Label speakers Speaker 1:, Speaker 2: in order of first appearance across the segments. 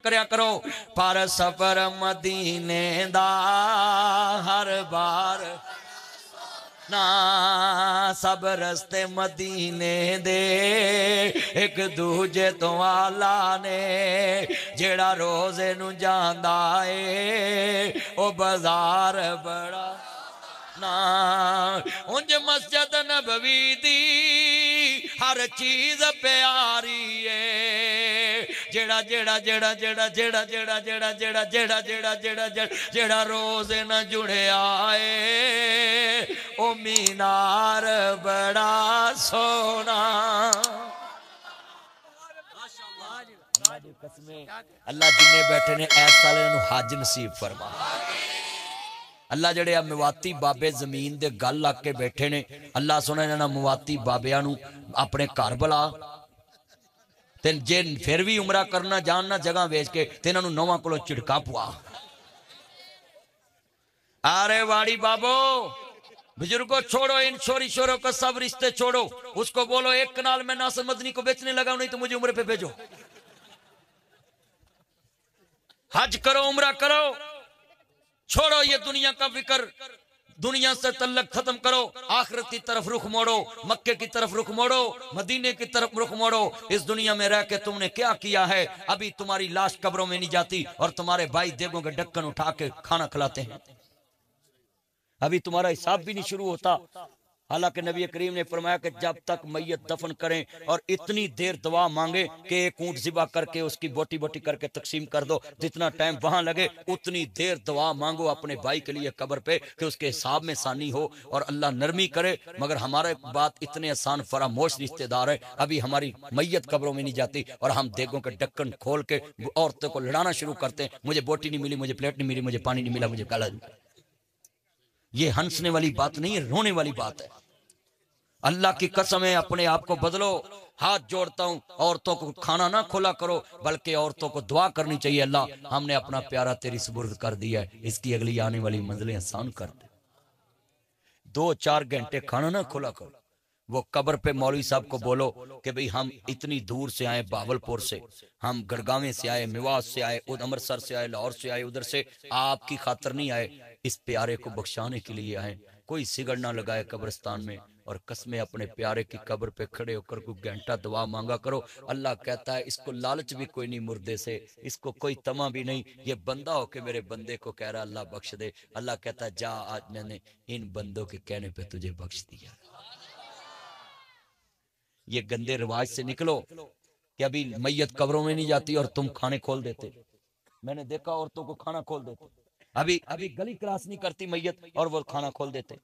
Speaker 1: کریا کرو پر سفر مدینے دا ہر بار نا سب رستے مدینے دے ایک دوجے تو آلہ نے جیڑا روزے نو جاندہ اے او بازار بڑا نا انج مسجد نبوی دی ہر چیز پیاری ہے جیڑا جیڑا جیڑا جیڑا جیڑا جیڑا جیڑا جیڑا جیڑا جیڑا جیڑا جیڑا روزے نہ جڑے آئے او مینار بڑا سونا اللہ جنہیں بیٹھے نے ایس سالے نو حج نصیب فرما اللہ جڑے مواتی بابے زمین دے گل لگ کے بیٹھے نے اللہ سونا انہاں مواتی بابیاں نو اپنے گھر بلا تے جے پھر بھی عمرہ کرنا جاننا جگہ ویچ کے تے انہاں نو نواں کولو چڑکا پوا آرے واڑی بابو بزرگوں چھوڑو ان شوری شوروں کو سب رشتے چھوڑو اس کو بولو ایک کنال میں ناصر مدنی کو بیچنے لگا نہیں تو مجھے عمرے پہ بھیجو حج کرو عمرہ کرو چھوڑو یہ دنیا کا فکر دنیا سے تعلق ختم کرو آخرت کی طرف رخ موڑو مکے کی طرف رخ موڑو مدینے کی طرف رخ موڑو اس دنیا میں رہ کے تم نے کیا کیا ہے ابھی تمہاری لاش قبروں میں نہیں جاتی اور تمہارے بھائی دیگوں کے ڈکن اٹھا کے کھانا کھلاتے ہیں ابھی تمہارا حساب بھی نہیں شروع ہوتا حالانکہ نبی کریم نے فرمایا کہ جب تک میت دفن کریں اور اتنی دیر دعا مانگے کہ ایک اونٹ ذبح کر کے اس کی بوٹی بوٹی کر کے تقسیم کر دو جتنا ٹائم وہاں لگے اتنی دیر دعا مانگو اپنے بھائی کے لیے قبر پہ کہ اس کے حساب میں ثانی ہو اور اللہ نرمی کرے مگر ہمارے بات اتنے آسان فراموش رشتہ دار ہے ابھی ہماری میت قبروں میں نہیں جاتی اور ہم دیگوں کے ڈکن کھول کے عورتوں کو لڑانا شروع کرتے ہیں مجھے بوٹی نہیں ملی مجھے پلیٹ نہیں ملی مجھے پانی نہیں ملا مجھے کالا نہیں یہ ہنسنے والی بات نہیں ہے رونے والی بات ہے اللہ کی قسم ہے اپنے آپ کو بدلو ہاتھ جوڑتا ہوں عورتوں کو کھانا نہ کھولا کرو بلکہ عورتوں کو دعا کرنی چاہیے اللہ ہم نے اپنا پیارا تیری سپرد کر دیا ہے اس کی اگلی آنے والی منزلیں آسان کر دے 2-4 گھنٹے کھانا نہ کھولا کرو وہ قبر پہ مولوی صاحب کو بولو کہ بھئی ہم اتنی دور سے آئے باولپور سے ہم گڑگاویں سے آئے میوات سے آئے امرتسر سے آئے لاہور سے آئے ادھر سے آپ کی خاطر نہیں آئے اس پیارے کو بخشانے کے لیے آئے کوئی سگڑ نہ لگائے قبرستان میں اور قسمیں اپنے پیارے کی قبر پہ کھڑے ہو کر کوئی گھنٹہ دعا مانگا کرو اللہ کہتا ہے اس کو لالچ بھی کوئی نہیں مردے سے اس کو کوئی تما بھی نہیں یہ بندہ ہو کے میرے بندے کو کہہ رہا اللہ بخش دے اللہ کہتا ہے جا آج میں نے ان بندوں کے کہنے پہ تجھے بخش دیا یہ گندے رواج سے نکلو کہ ابھی میت قبروں میں نہیں جاتی اور تم کھانے کھول دیتے میں نے دیکھا عورتوں کو کھانا کھول دیتے ابھی گلی کراس نہیں کرتی میت اور وہ کھانا کھول دیتے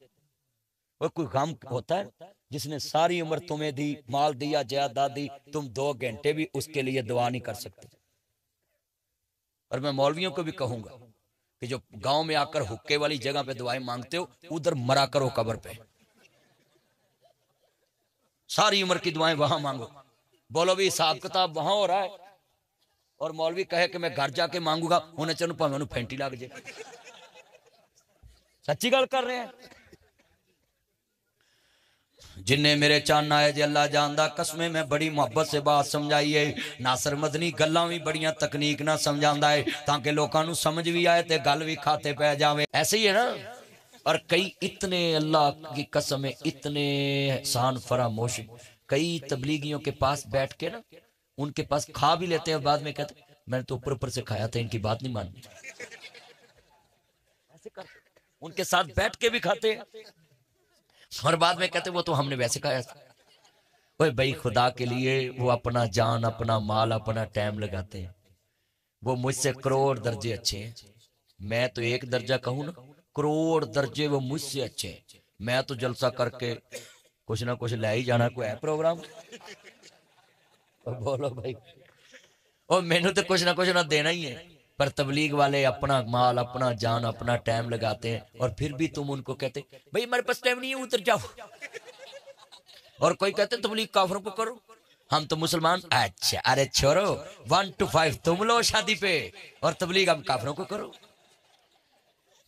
Speaker 1: وہ کوئی غم ہوتا ہے جس نے ساری عمر تمہیں دی مال دیا جائیداد دی تم 2 گھنٹے بھی اس کے لیے دعا نہیں کر سکتے اور میں مولویوں کو بھی کہوں گا کہ جو گاؤں میں آ کر حکے والی جگہ پہ دعائیں مانگتے ہو ادھر مرا کرو قبر پہ ساری عمر کی دعائیں وہاں مانگو بولو بھی حساب کتاب وہاں ہو رہا ہے اور مولوی کہے کہ میں گھر جا کے مانگوں گا انہیں چنو پا میں پھینٹی لگ جائے سچی گل کر رہے ہیں جنہیں میرے چاننا ہے جی اللہ جاندہ قسمیں میں بڑی محبت سے بات سمجھائیے ناصر مدنی گلاں بھی بڑیاں تکنیک نہ سمجھاندہ ہے تاکہ لوگاں نو سمجھ بھی آئے تے گل بھی کھاتے پہ جاوے ایسے ہی ہے نا اور کئی اتنے اللہ کی قسمیں اتنے احسان فراموش کئی تبلیغیوں کے پاس بیٹھ کے نا ان کے پاس کھا بھی لیتے ہیں بعد میں کہتے ہیں میں نے تو اوپر سے کھایا تھا ان کی بات نہیں ماننی ان کے ساتھ بیٹھ کے بھی کھاتے ہیں اور بعد میں کہتے ہیں وہ تو ہم نے ویسے کھایا تھا وہ بھائی خدا کے لیے وہ اپنا جان اپنا مال اپنا ٹائم لگاتے ہیں وہ مجھ سے کروڑ درجے اچھے ہیں میں تو 1 درجہ کہوں نا کروڑ درجے وہ مجھ سے اچھے ہیں میں تو جلسہ کر کے کچھ نہ کچھ لے ہی جانا کوئی ہے پروگرام بولو بھائی اور میں نے تو کچھ نہ دینا ہی ہے پر تبلیغ والے اپنا مال اپنا جان اپنا ٹائم لگاتے ہیں اور پھر بھی تم ان کو کہتے بھئی ہمارے پاس ٹائم نہیں ہے اتر جاؤ اور کوئی کہتے ہیں تبلیغ کافروں کو کرو ہم تو مسلمان اچھا ارے چھوڑو 1 to 5 تم لو شادی پہ اور تبلیغ ہم کافروں کو کرو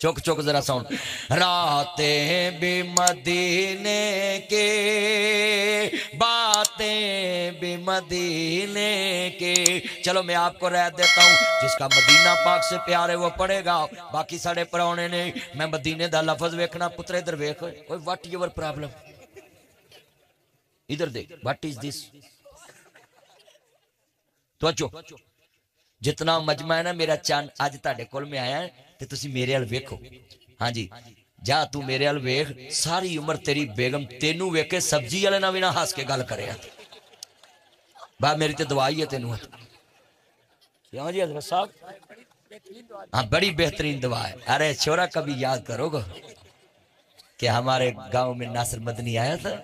Speaker 1: چک چک ذرا سون راتیں بھی مدینے کے باتیں بھی مدینے کے. چلو میں آپ کو رائے دیتا ہوں جس کا مدینہ پاک سے پیار ہے وہ پڑھے گا. باقی ساڑھے پراؤنے نے میں مدینے دا لفظ ویکھنا پتر ادھر ویکھ واٹ یور پرابلم ادھر دیکھ واٹ از دس. توجہ جتنا مجمع ہے نا میرا چاند اج تہاڈے کول میں آیا ہے تے تسی میرے ال ویکھو. ہاں جی جا تو میرے ال ویکھ ساری عمر تیری بیگم تینوں ویکھے سبزی والے نہ بھی نہ ہس کے گل کرے با میری تے دعا ہی ہے تینوں. کیوں جی حضرت صاحب ہاں بڑی بہترین دعا ہے. ارے چھوڑا کبھی یاد کرو گا کہ ہمارے گاؤں میں ناصر مدنی آیا تھا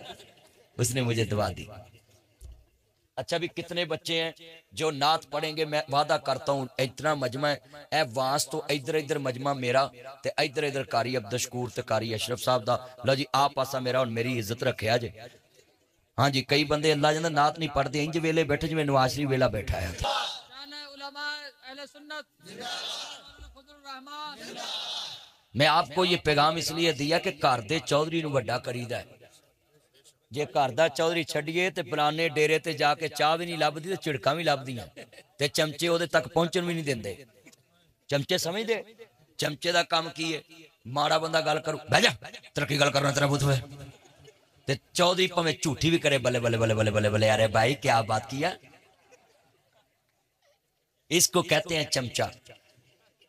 Speaker 1: اس نے مجھے دعا دی. اچھا بھی کتنے بچے ہیں جو نعت پڑھیں گے میں وعدہ کرتا ہوں اتنا مجمع ہے اے وانس تو ادھر ادھر مجمع میرا تے ادھر ادھر قاری عبدالشکور تے قاری اشرف صاحب دا. لو جی آپ پاسا میرا اور میری عزت رکھے جے. ہاں جی کئی بندے اللہ جاندہ نعت نہیں پڑھ دے انج ویلے بیٹھے جو میں نواز شریف ویلا بیٹھا ہے. میں آپ کو یہ پیغام اس لیے دیا کہ گھر دے چودھری نو وڈا کریدا ہے. جے گھر دا چودھری چھڈیے تے پرانے ڈیرے تے جا کے چاہ بھی نہیں لبدی تے چڑکاں بھی لبدیاں تے چمچے اودے تک پہنچن بھی نہیں دیندے. چمچے سمجھ دے چمچے دا کام کی ہے ماڑا بندہ گل کرو بہ جا ترقی گل کرنا تیرا بوت ہوئے تے چودھری پویں جھوٹی بھی کرے بلے بلے بلے بلے بلے بلے. ارے بھائی کیا بات کیا. اس کو کہتے ہیں چمچہ.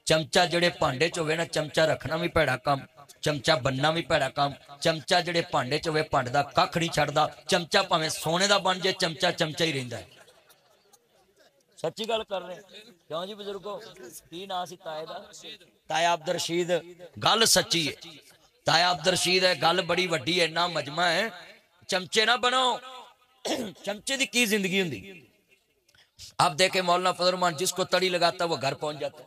Speaker 1: چمچہ جڑے پانڈے چوے نا چمچہ رکھنا بھی پیڑا کام چمچہ بننا بھی پیڑا کام. چمچہ جڑے پانڈے چوے پانڈ دا ککھ نہیں چھڑدا. چمچہ پاویں سونے دا بن جے چمچہ چمچہ ہی رہندا ہے. سچی گل کر رہے ہیں کیوں جی بزرگو. کی نام سی تائے دا تایا عبدالرشید. گل سچی ہے تایا عبدالرشید ہے گل بڑی وڈی ہے نا مجمع ہے. چمچے نہ بنو چمچے دی کی زندگی ہوندی. اب دیکھیں مولانا فضل الرحمان جس کو تڑی لگاتا وہ گھر پہنچ جاتا.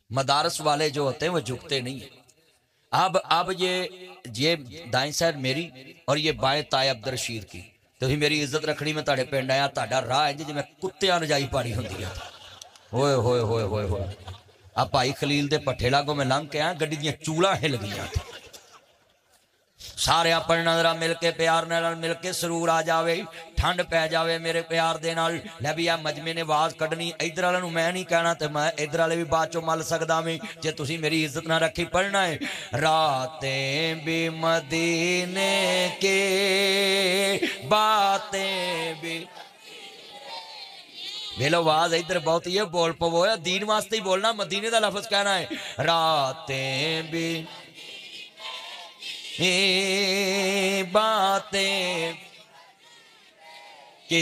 Speaker 1: مدارس والے جو ہوتے ہیں وہ جھکتے نہیں ہیں. اب یہ دائیں سائڈ میری اور یہ بائیں تائے عبدالرشید کی تو ہی میری عزت رکھنی میں تاڑے پینڈ آیا تاڑا راہ ہے جی میں کتیاں نجائی پاڑی ہوندی ہے. ہوئے ہوئے ہوئے ہوئے ہوئے اب بھائی خلیل دے پٹھے لاگوں میں لنگ کے آئیں گڑی دیاں چولا ہل گیا تھا. سارے پڑھنا ذرا مل کے پیار نال مل کے سرور آ جاوے ٹھنڈ پہ جاوے میرے پیار دے نال. لے بھی آ مجمع نے آواز کڈنی ادھر والے نوں میں نہیں کہنا تے میں ادھر والے بھی بعد چوں مل سکدا میں جے تسی میری عزت نہ رکھی. پڑھنا ہے راتیں بھی مدینے کے باتیں بھی ویلو آواز ادھر بہت ہی ہے بول پو دین واسطے ہی بولنا مدینے دا لفظ کہنا ہے. راتیں بھی باتیں کہ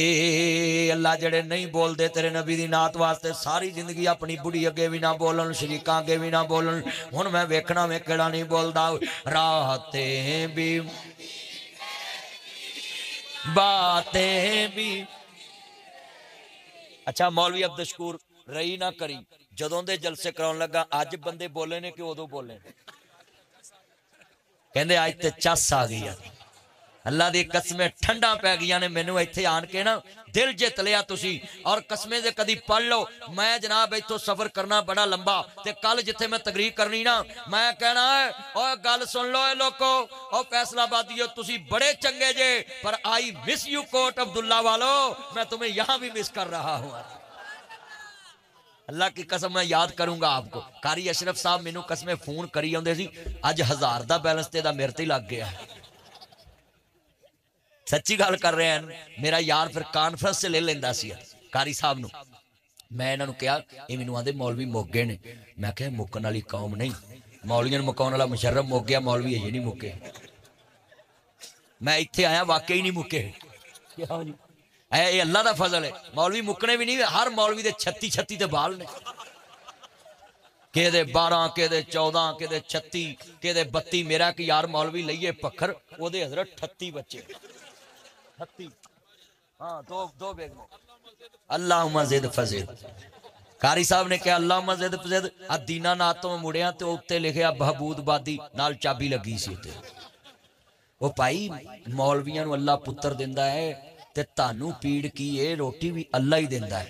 Speaker 1: اللہ جڑے نہیں بول دے تیرے نبی دی نعت واسطے ساری زندگی اپنی بڑی اگے بھی نہ بولن شریکاں اگے بھی نہ بولن. ہن میں ویکھنا میں کیڑا نہیں بولدا. راتیں بھی باتیں بھی. اچھا مولوی عبدالشکور رہی نہ کری جدوں دے جلسے کراؤن لگا اج بندے بولے نے کہ ادو بولے کہندے آج تے چس آ گئی. اللہ دی قسمیں ٹھنڈا پہ گیا نے مینوں ایتھے آن کے نا دل جت لیا تسی اور قسمیں دے کدی پڑھ لو. میں جناب ایتھوں سفر کرنا بڑا لمبا تے کل جتھے میں تقریر کرنی نا میں کہنا ہے او گل سن لو اے لوکو او فیصل آبادیو تسی بڑے چنگے جے پر آئی مس یو کوٹ عبداللہ والو میں تمہیں یہاں بھی مس کر رہا ہوں. اللہ کی قسم میں یاد کروں گا آپ کو. قاری اشرف صاحب مینوں قسمیں فون کری ہوندے سی اج 1000 دا بیلنس تے دا میرے تے لگ گیا. سچی گل کر رہے ہیں میرا یار پھر کانفرنس سے لے لیندا سی قاری صاحب نو. میں انہاں نو کہا اے مینوں آندے مولوی مک گئے نے. میں کہا مکن والی قوم نہیں مولویاں نوں مکاون والا مشرف مک گیا مولوی اجے نہیں مکے. میں ایتھے آیا واقعی نہیں مکے. اے اللہ دا فضل ہے مولوی مکنے بھی نہیں ہر مولوی دے 36 تے بال نے کہ دے 12 کہ دے 14 کہ دے 36 کہ دے 32. میرا کہ یار مولوی لئیے پکھر او دے حضرت 38 بچے 38 ہاں دو بیگموں. اللہم زد فزد. قاری صاحب نے کہا اللہم زد فزد ادینہ ناتوں مڑیاں تے اوتے لکھیا بہبود بادی نال چابی لگی سی تے. وہ پائی مولویاں نو اللہ پتر دیندا ہے تے تانوں پیڑ کی اے روٹی بھی اللہ ہی دیندا ہے.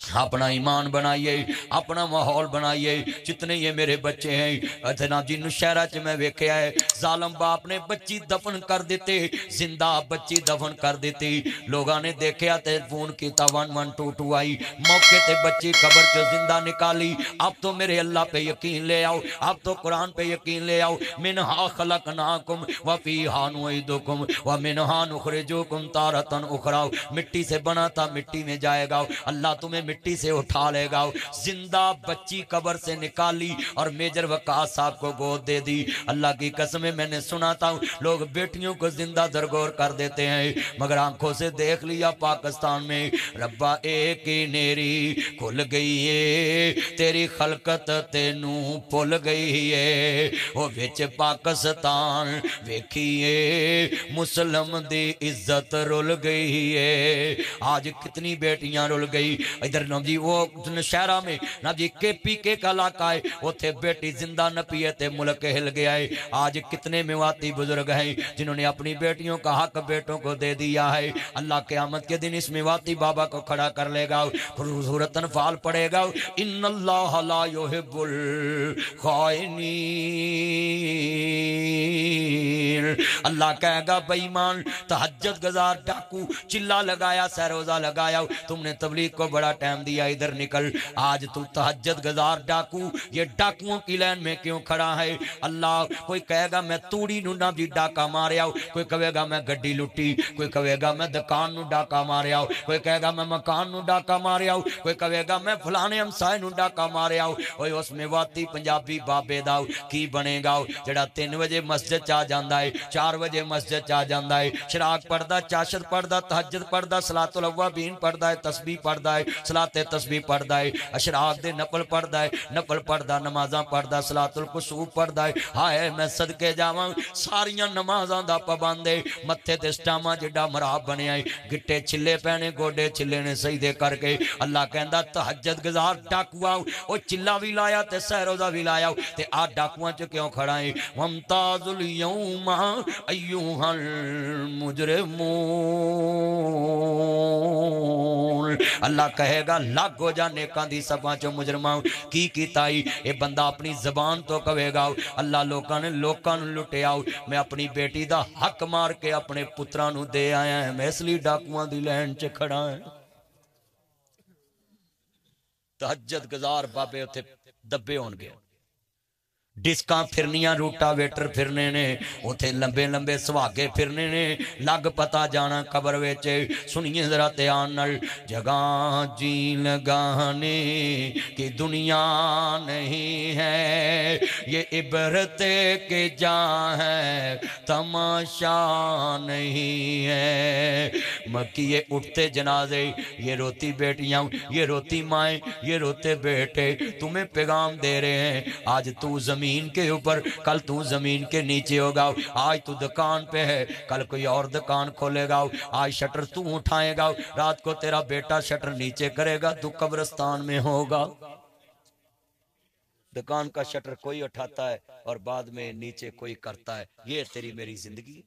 Speaker 1: اپنا ایمان بنائیے، اپنا ماحول بنائیے۔ جتنے یہ میرے بچے ہیں اتنا جی نشہرہ چ میں ویکھیا ہے، ظالم باپ نے بچی دفن کر دیتے، زندہ بچی دفن کر دیتی، لوگاں نے دیکھیا تے فون کیتا 112 آئی، موقع تے بچی قبر چو زندہ نکالی۔ اب تو میرے اللہ پہ یقین لے آؤ، اب تو قرآن پہ یقین لے آؤ۔ منہا خلقناکم وفیہا نعیدکم ومنہا نخرجکم تارۃ اخری، مٹی سے بنا تھا مٹی میں جائے گا، اللہ تمہیں مٹی سے اٹھا لے گا۔ زندہ بچی قبر سے نکالی اور میجر وقاص صاحب کو گود دے دی۔ اللہ کی قسم میں نے سنا تھا لوگ بیٹیوں کو زندہ درگور کر دیتے ہیں، مگر آنکھوں سے دیکھ لیا پاکستان میں ربا ایک ہی نیری کھل گئی ہے، تیری خلقت تینوں پھول گئی ہے، وہ وچ پاکستان ویکھیے مسلم دی عزت رول گئی ہے۔ آج کتنی بیٹیاں رول گئی۔ ادھر نہ جی وہ نشہرہ میں نہ جی کے پی کے کا علاقہ ہے، وہ تھے بیٹی زندہ نہ پیے تے ملک ہل گیا ہے۔ آج کتنے میواتی بزرگ ہیں جنہوں نے اپنی بیٹیوں کا حق بیٹوں کو دے دیا ہے۔ اللہ قیامت کے دن اس میواتی بابا کو کھڑا کر لے گا، سورۃ انفال پڑھے گا، ان اللہ لا یحب الخائنین، اللہ کہے گا بے ایمان تہجد گزار ڈاکو، چلا لگایا سہروزہ لگایا، تم نے تبلیغ کو بڑا ٹائم دیا، ادھر نکل، آج تو تہجد گزار ڈاکو یہ ڈاکوؤں کی لین میں کیوں کھڑا ہے؟ اللہ کوئی کہے گا میں توڑی نو نہ بھی ڈاکا ماریا ہوں، کوئی کہے گا میں گڈی لٹی، کوئی کہے گا میں دکان نو ڈاکا ماریا ہوں، کوئی کہے گا میں مکان نو ڈاکا ماریا ہوں، کوئی کہے گا میں فلانے ہمسائے نو ڈاکا ماریا ہوں۔ اوے اس میں واتی پنجابی بابے دا کی بنے گا جڑا 3 بجے مسجد چاہ جاندہ ہے، 4 بجے مسجد چاہ جاندہ ہے، شراق پڑھدا، چاشت پڑھدا، تہجد پڑھدا، صلاۃ الاوابین پڑھدا ہے، تسبیح پڑھدا ہے، صلاۃ تسبیح پڑھدا ہے، اشراق دے نفل پڑھدا ہے، نفل پڑھدا، نمازاں پڑھدا، صلاۃ الکسوف پڑھدا ہے۔ ہائے میں صدقے جاواں ساریاں نمازاں دا پابند ہے، متھے تے سٹاما جڑا مراب بنیا ہے، گٹے چھلے پہنے، گوڈے چھلے نے سجدے کر کے، اللہ کہندا تہجد گزار ڈاکوا او چلا بھی لایا تے سہروزہ بھی لایا تے آ ڈاکواں چ کیوں کھڑا ہے؟ وامتاز اليوم ایھا المجرمون، اللہ کہے گا لگ ہو جا نیکاں دی سباں چو مجرماں کی کیتائی۔ اے بندہ اپنی زبان تو کہے گا اللہ لوکاں نے لٹے آؤ، میں اپنی بیٹی دا حق مار کے اپنے پتراں نو دے آیا ہے، میں اس لیے ڈاکواں دی لین چ کھڑا ہے۔ تہجد گزار بابے اتھے دبے ہون گے، ڈسکاں پھرنیاں، روٹا ویٹر پھرنے نے، اتھے لمبے لمبے سواگے پھرنے نے، لگ پتا جانا قبر ویچے۔ سنیے ذرا دھیان نال، جگہ جی لگانے کی دنیا نہیں ہے، یہ عبرت کے جہاں ہے تماشا نہیں ہے۔ مکیے اٹھتے جنازے، یہ روتی بیٹیاں، یہ روتی مائیں، یہ روتے بیٹے، تمہیں پیغام دے رہے ہیں آج تو زمین کے اوپر، کل تو زمین کے نیچے ہوگا، آج تو دکان پہ ہے کل کوئی اور دکان کھولے گا، آج شٹر تو اٹھائے گا، رات کو تیرا بیٹا شٹر نیچے کرے گا، تو قبرستان میں ہوگا۔ دکان کا شٹر کوئی اٹھاتا ہے اور بعد میں نیچے کوئی کرتا ہے، یہ تیری میری زندگی۔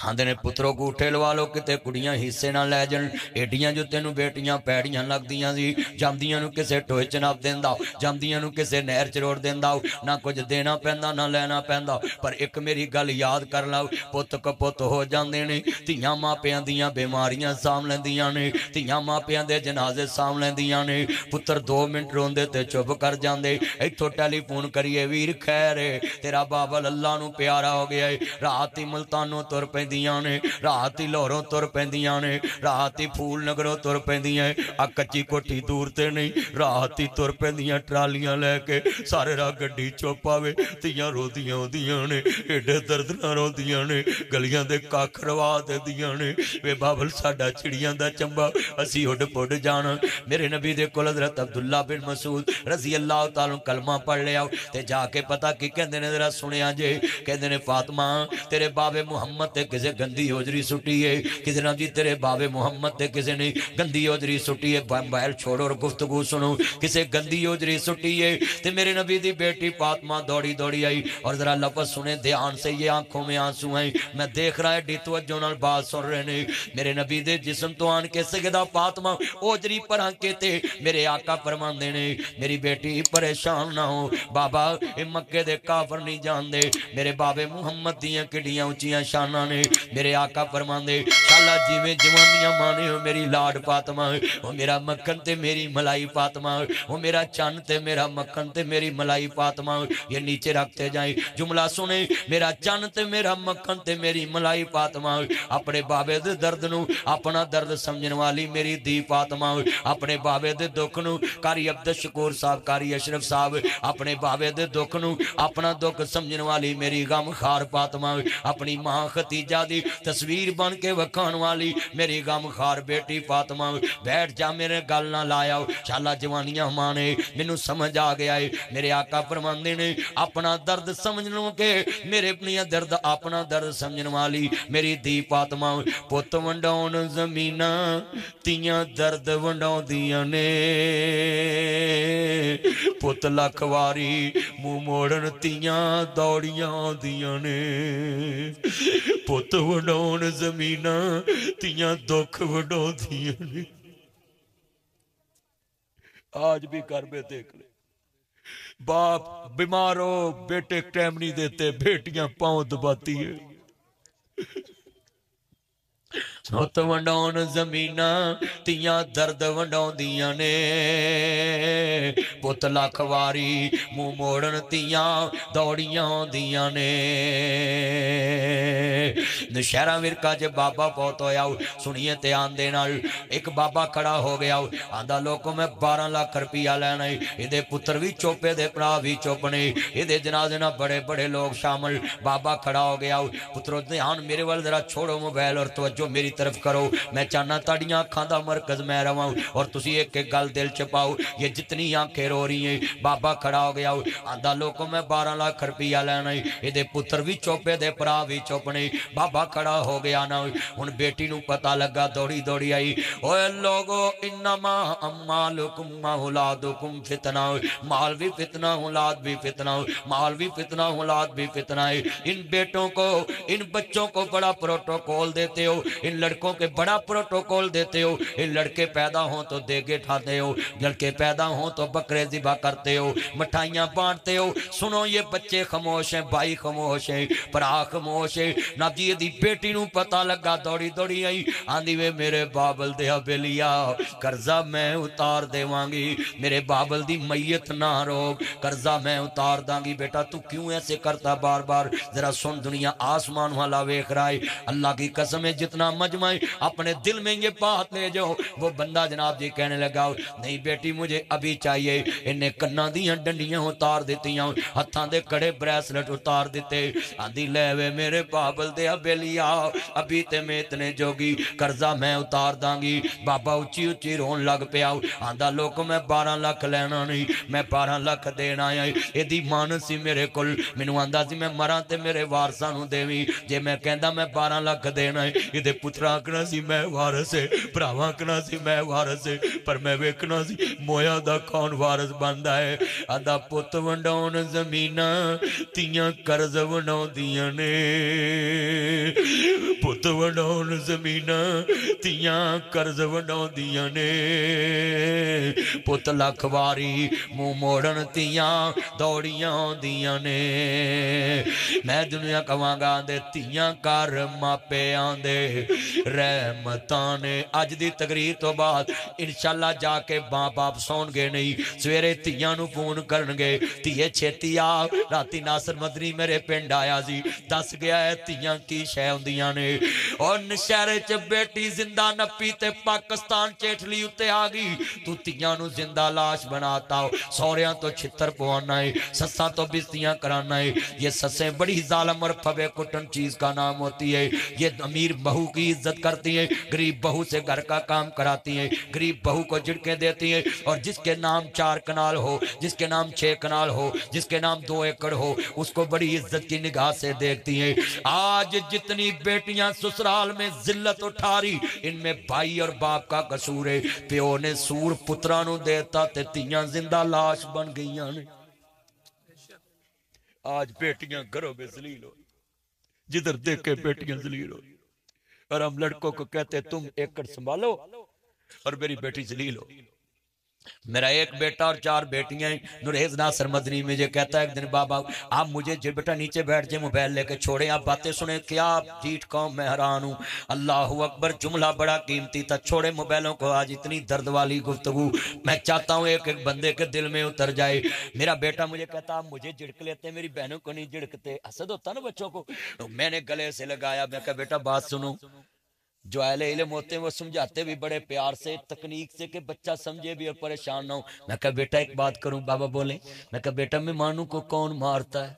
Speaker 1: آندے نے پتروں کو اٹھے لوالو کتے کڑیاں حصے نہ لے جن، ایڈیاں جو تینوں بیٹیاں پیڑیاں لگ دیاں سی، جامدیاں نو کسے ٹوئے چناب دیندہ، جامدیاں نو کسے نہر چروڑ دیندہ، نہ کچھ دینا پہندہ نہ لینا پہندہ، پر ایک میری گل یاد کر لاؤ، پت کا پت ہو جاندے نے، تیاں ماں پیاں دیاں بیماریاں سامنے دیاں نے، تیاں ماں پیاں دے جنازے سامنے دیاں نے، پتر 2 منٹ روندے تے چپ کر جاندے، ایتھو ٹیلی فون کریے ویر خیر ہے، تیرا بابل اللہ نو پیارا ہو گیا ہے، راتی ملتانوں تر پیندیاں نے، راتی لوروں تر پیندیاں نے، راتی پھول نگروں تر پیندیاں، کچی کوٹھی دور تے نہیں، راتی تر پیندیاں ٹرالیاں لے کے، سارے راہ گڈی چوپاوے، تیاں رو دیاں ہو دیاں نے، ایڈے درد نہ رو دیاں نے، گلیاں دے کاکھ روا دے دیاں نے، وے بابل ساڈا چڑیاں دا چمبا، اسی اڈ پڈ جانا۔ میرے نبی دے کول حضرت عبداللہ بن مسعود رضی اللہ تعالیٰ کلمہ پڑھ لیا، تے جا کے پتہ کی کہندے نے ذرا سنیا جے، کہندے نے فاطمہ تیرے باب محمد تے تے کسے گندی ہوجری سٹی ہے، کسے نہ جی تیرے بابے محمد تے کسے نے گندی ہوجری سٹی ہے، موبائل چھوڑو اور گفتگو سنو، کسے گندی ہوجری سٹی ہے۔ تے میرے نبی دی بیٹی فاطمہ دوڑی دوڑی آئی اور ذرا لفظ سنے دھیان سے، یہ آنکھوں میں آنسو ہیں، میں دیکھ رہا ہے ڈی توجہ نال بات سن رہے نے، میرے نبی دے جسم تو آن کے سیدہ فاطمہ اوجری پر آنکے تے میرے آقا فرمان دینے میری بیٹی پریشان نہ ہو بابا، اے مکے دے کافر نہیں جان دے، میرے بابے محمد دیاں کڑیاں اونچیاں شانہ نے، میرے آقا فرمان دے شالا جی میں جوانیاں مانے ہو میری لاڈ فاطمہ، وہ میرا مکھن تے میری ملائی فاطمہ، وہ میرا چان تے میرا مکھن تے میری ملائی فاطمہ، یہ نیچے رکھتے جائیں جملہ سنے، میرا چان تے میرا مکھن تے میری ملائی فاطمہ، اپنے بابے دے درد نو اپنا درد سمجھن والی میری دی فاطمہ، اپنے بابے دے دکھ نو کاری عبدالشکور صاحب، کاری اشرف صاحب، اپنے بابے دے دکھ نو اپنا دکھ سمجھن والی میری غم خار فاطمہ، اپنی ماں ختیجہ دی تصویر بن کے وکھان والی میری غم خار بیٹی فاطمہ، بیٹھ جا میرے گل نہ لایا، شالا جوانیاں مانے مینوں سمجھ آ گیا ہے، میرے آقا فرماندے نے اپنا درد سمجھنوں کے میرے اپنی درد اپنا درد سمجھن والی میری دی فاطمہ، پت ونڈاؤن زمینہ تیاں درد ونڈاؤ دیاں نے، پت لکھواری منہ موڑن تیاں دوڑیاں دیاں نے، پت ونڈاؤن زمینہ تیاں دکھ ونڈاؤ دیاں نے۔ آج بھی گھر میں دیکھ لے، باپ بیمار ہو بیٹے ٹائم نہیں دیتے، بیٹیاں پاؤں دباتی ہے، پت ونڈاؤن زمینہ تیاں درد ونڈاؤ دیاں نے، پت لکھواری منہ موڑن تیاں دوڑیاں دیاں نے۔ نشہرہ ورکا جے بابا پوت ہویا سنیے تے آندے نال ایک بابا کھڑا ہو گیا، آندہ لوگوں میں 12 لاکھ روپیہ لینا ہے، ادھے پتر بھی چوپے دے پڑا بھی چوپنے، ادھے جنازے نہ بڑے بڑے لوگ شامل، بابا کھڑا ہو گیا، پترو دھیان میرے وال ذرا چھوڑو موبائل اور توجہ میری طرف کرو، میں چاہنا تاڑیاں آنکھاں دا مرکز میں رہاں اور تسی ایک ایک گل دل چپاؤ، یہ جتنی آنکھیں رو رہی ہیں، بابا کھڑا ہو گیا، آندہ لوگوں میں 12 لاکھ روپیہ لینا ہے، ادھے پتر بھی چوپے دے پڑا بھی چوپنے، بابا کھڑا ہو گیا نا، ان بیٹی نو پتہ لگا دوڑی دوڑی آئی، اوے لوگو انما اموالکم اولادکم فتنہ، مال بھی فتنہ اولاد بھی فتنہ، مال بھی فتنہ اولاد بھی فتنہ ہے، ان بیٹوں کو ان بچوں کو بڑا پروٹوکول دیتے ہو، ان لڑکوں کے بڑا پروٹوکول دیتے ہو، ان لڑکے پیدا ہوں تو دیگے ٹھاتے ہو، لڑکے پیدا ہوں تو بکرے ذبح کرتے ہو، مٹھائیاں بانٹتے ہو، سنو یہ بچے خاموش ہیں، بھائی خاموش ہیں، پرا خاموش ہیں، نبی دی بیٹی نو پتہ لگا دوڑی دوڑی آئی، آندھی وے میرے بابل دیا بلیا قرضہ میں اتار دے وانگی، میرے بابل دی میت نہ روک، قرضہ میں اتار دانگی، بیٹا تو کیوں ایسے کرتا بار بار، ذرا سن دنیا آسمان والا ویکھ رہا ہے، اللہ کی قسم ہے جتنا مجمع ہے اپنے دل میں یہ بات لے جاؤ، وہ بندہ جناب جی کہنے لگا نہیں بیٹی مجھے ابھی چاہیے، انہیں کنہ دیاں ڈنڈیاں اتار دیتیاں، ہتھاں دے کڑے بریسلٹ اتار دیتے، آندھی لے وے میرے بابل دے بیلیا ابھی تے میں اتنے جوگی قرضہ میں اتار دانگی، بابا اچھی اچھی رون لگ پیا، آندھا لوگ میں 12 لاکھ لینا نہیں، میں 12 لاکھ دینا ہے، یہ دی مان سی میرے کل، مینو آندھا سی میں مران تے میرے وارسانو دیوی، جے میں کہندہ میں 12 لاکھ دینا ہے، یہ دے پترہ آکنا سی میں وارس ہے، پراوہ آکنا سی میں وارس ہے، پر میں ویکنا سی مویا دا کون وارس باندھا ہے، آندھا پت ونڈاؤن زمینہ تیاں قرض ونڈاؤ دیاں نے، پت ونڈاؤن زمینہ تیاں قرض ونڈاؤ دیاں نے، پت لکھواری منہ موڑن تیاں دوڑیاں دیاں نے، میں دنیا کہاں دے تیاں کار ماپے آندے رحمتانے، آج دی تقریر تو بعد انشاءاللہ جا کے باپ سون گے نہیں، سویرے تیاں نو فون کرنگے، تیے چھتی آ، راتی ناصر مدنی میرے پنڈ آیا سی، دس گیا ہے تیاں کی شے ہوندیاں نے، اور نشہرے چ بیٹی زندہ نپی تے پاکستان چیٹلی اتے آگی تو تیاں نو زندہ لاش بناتا ہو سوریاں تو چھتر پوانا ہے سساں تو بستیاں کرانا ہے یہ سسیں بڑی ظالم اور پھبے کٹن چیز کا نام ہوتی ہے یہ امیر بہو کی عزت کرتی ہیں غریب بہو سے گھر کا کام کراتی ہیں غریب بہو کو جھڑکیں دیتی ہیں اور جس کے نام 4 کنال ہو جس کے نام 6 کنال ہو جس کے نام 2 ایکڑ ہو اس کو بڑی عزت کی نگاہ سے دیکھتی ہیں آج جتنی بیٹیاں سسرال میں ذلت اٹھا رہی ان میں بھائی اور باپ کا قصور ہے پیو نے سور پترانوں دیتا تے تیاں زندہ لاش بن گئیاں نے آج بیٹیاں گھروں میں ذلیل ہو جدھر دیکھے بیٹیاں ذلیل ہو اور ہم لڑکوں کو کہتے تم ایکڑ سنبھالو اور میری بیٹی ذلیل ہو میرا ایک بیٹا اور 4 بیٹیاں ہیں نوریز ناصر مدنی میں جو کہتا ہے ایک دن بابا آپ مجھے جو بیٹا نیچے بیٹھ جائے موبائل لے کے چھوڑیں آپ باتیں سنیں کیا جیٹ قوم میں حیران ہوں اللہ اکبر جملہ بڑا قیمتی تھا چھوڑے موبائلوں کو آج اتنی درد والی گفتگو میں چاہتا ہوں ایک ایک بندے کے دل میں اتر جائے میرا بیٹا مجھے کہتا آپ مجھے جھڑک لیتے میری بہنوں کو نہیں جھڑکتے حسد ہوتا نا بچوں کو میں نے گلے سے لگایا میں کہا بیٹا بات سنو جو اہل علم ہوتے ہیں وہ سمجھاتے بھی بڑے پیار سے تکنیک سے کہ بچہ سمجھے بھی اور پریشان نہ ہو میں کہا بیٹا ایک بات کروں بابا بولیں میں کہا بیٹا مہمانوں کو کون مارتا ہے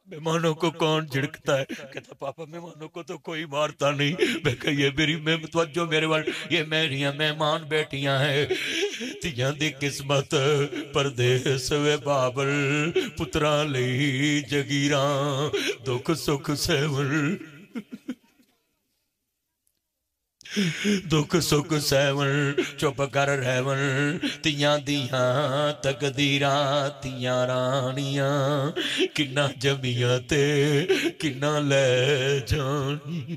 Speaker 1: مہمانوں کو کون جھڑکتا ہے کہتا پاپا مہمانوں کو تو کوئی مارتا نہیں میں کہا یہ میری توجہ میرے وال یہ میری مہمان بیٹیاں ہیں تیاں دی قسمت پردیس وے بابل پتراں لئی جگیراں دکھ سکھ سیول دکھ سکھ سیون چپ کر رہون تیاں دیاں تقدیراں تیاں رانیاں کنہ جمیاں تے کنہ لے جانی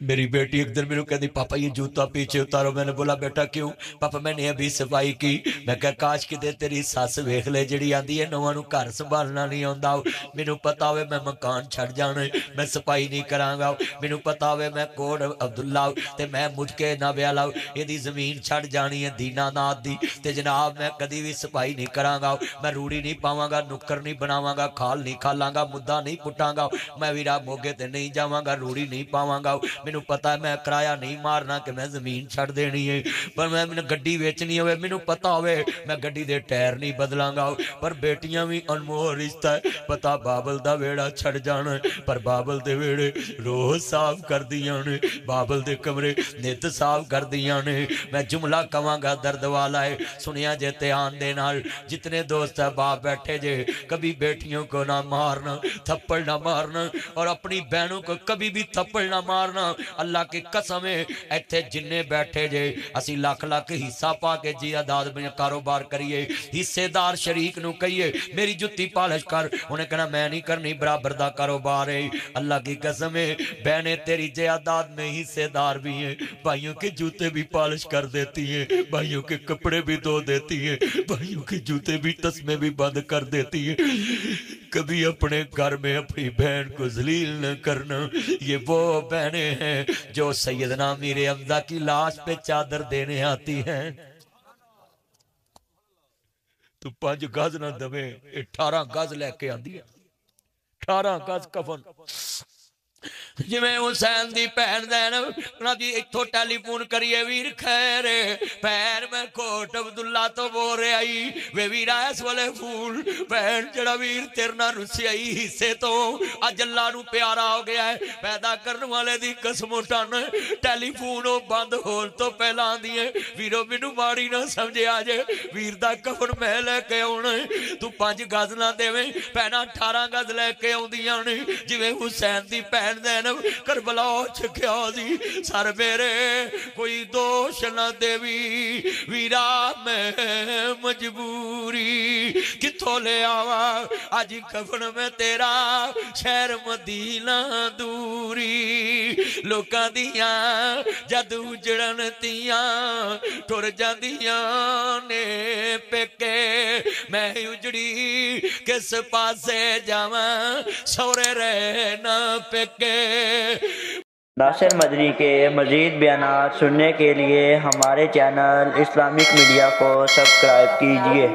Speaker 1: میری بیٹی ایک دن میرے کہتی پاپا یہ جوتا پیچھے اتارو میں نے بولا بیٹا کیوں پاپا میں نے ابھی صفائی کی میں کہا کاش کی دے تیری ساس ویکھ لے جڑی آندی ہے نواں نو گھر سنبھالنا نہیں آندا مینوں پتا ہوئے میں مکان چھڑ جانا میں صفائی نہیں کراں گا مینوں پتا ہوئے میں کوڑ عبداللہ تے میں مجھ کے نہ بیالا یہ دی زمین چھڑ جانی ہے دینا نات دی تے جناب میں کدی بھی صفائی نہیں کراں گا میں روڑی نہیں پاواں گا نکر نہیں بناواں گا کھال نہیں کھالاں گا مدعا نہیں پٹاں گا میں ویرا موگے تے نہیں جاواں گا روڑی نہیں پاواں گا مینوں پتا ہے میں کرایہ نہیں مارنا کہ میں زمین چھڑ دینی ہے پر میں گڈی ویچنی ہوئے مینوں پتا ہوئے میں گڈی دے ٹائر نہیں بدلاں گا پر بیٹیاں بھی انمول رشتہ ہے پتا بابل دا ویڑا چھڑ جانا ہے پر بابل دے ویڑے روز صاف کر دیاں نے بابل دے کمرے نت صاف کر دیاں نے میں جملہ کواں گا درد والا ہے سنیا جے تیان دے نال جتنے دوست باپ بیٹھے جے کبھی بیٹیوں کو نہ مارنا تھپڑ نہ مارنا اور اپنی بہنوں کو کبھی بھی تھپڑ نہ مارنا اللہ کی قسم ہے ایتھے جننے بیٹھے جے اسی لاکھ لاکھ حصہ پا کے جی عداد میں کاروبار کریے حصے دار شریک نو کہیے میری جتی پالش کر انہیں کہنا میں نہیں کرنی برابر دا کاروبار ہے اللہ کی قسم ہے بہنیں تیری جی عداد میں حصے دار بھی ہیں بھائیوں کے جوتے بھی پالش کر دیتی ہیں بھائیوں کے کپڑے بھی دھو دیتی ہیں بھائیوں کے جوتے بھی تسمے بھی بند کر دیتی ہیں کبھی اپنے گھر میں اپنی بہن کو ذلیل نہ کرنا یہ وہ بہنیں ہیں جو سیدنا میر حمزہ کی لاش پہ چادر دینے آتی ہیں تو 5 گز نہ دوے 18 گز لے کے آندی ہے 18 گز کفن جی میں حسین دی پہن زینب نا جی اتھو ٹیلی فون کریے ویر خیر پہن میں کوٹ عبداللہ تو بورے آئی وے ویر ایس والے فون پہن جڑا ویر تیرنا رسی آئی حصے تو آج اللہ نو پیارا ہو گیا ہے پیدا کرنے والے دی قسم اٹھانا ٹیلی فونوں بند ہول تو پہلا دیئے ویرو منو ماری نہ سمجھے آجے ویر دا کفن میں لے کے ہونے تو 5 گز نہ دے میں پہنا 18 گز لے کے ہوں دیاں نے جی میں حسین دی پہن زینب کربلا چھکیا دی سر میرے کوئی دوش نہ دیوی ویرا میں مجبوری کتھو لے آوا آج کفن میں تیرا شہر مدینہ دوری لوکاں دیاں جدو جڑن تیاں ٹور جاندیاں نے پکے میں اجڑی کس پاسے جاواں سورے رہنا پکے
Speaker 2: ناصر مدنی کے مزید بیانات سننے کے لیے ہمارے چینل اسلامک میڈیا کو سبسکرائب کیجیے